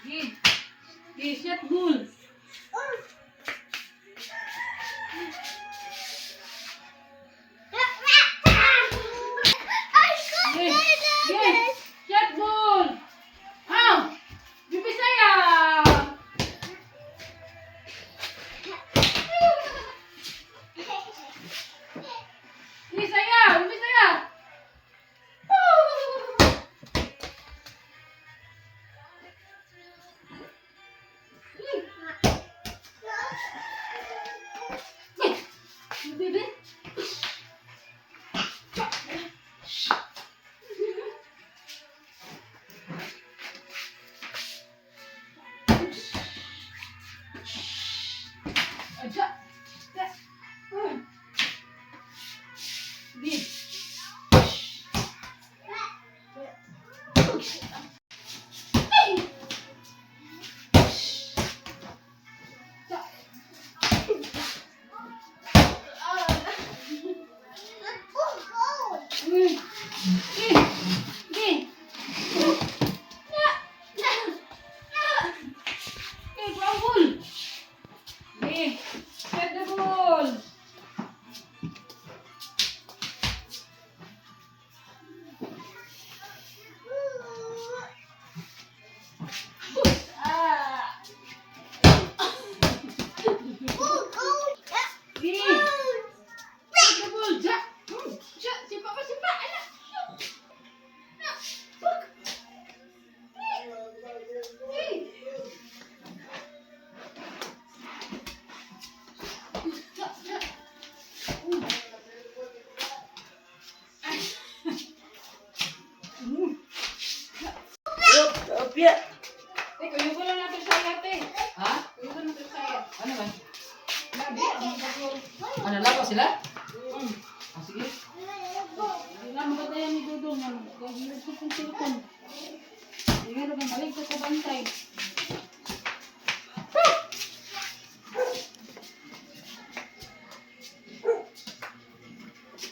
Di. Di, shot bull. Di. Di. Shot bull. Ah! Bibi saya. Bibi saya. Bibi saya. Bibi. Aja. Di. Pia. Kuya ko lang natin saya, te. Ha? Kuya ko natin saya. Ano ba? Labi, ang pagkul. Ano lang sila? Sige. Hindi na magatayan ni Dudong. Gagilid ko kong silkon. Hindi nga naman balik ko sa bantay.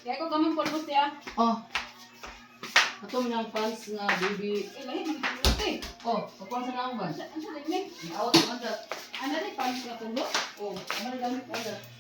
Kaya ko kaming polvos ya. Oh. Ato minang fans nga baby. Lahi, magpulvos eh. Oh, kapag sa naong ba? Ang sa dami. Awat naman sa. Ano rin, panis ka pulo? Oh, ano gamit ano?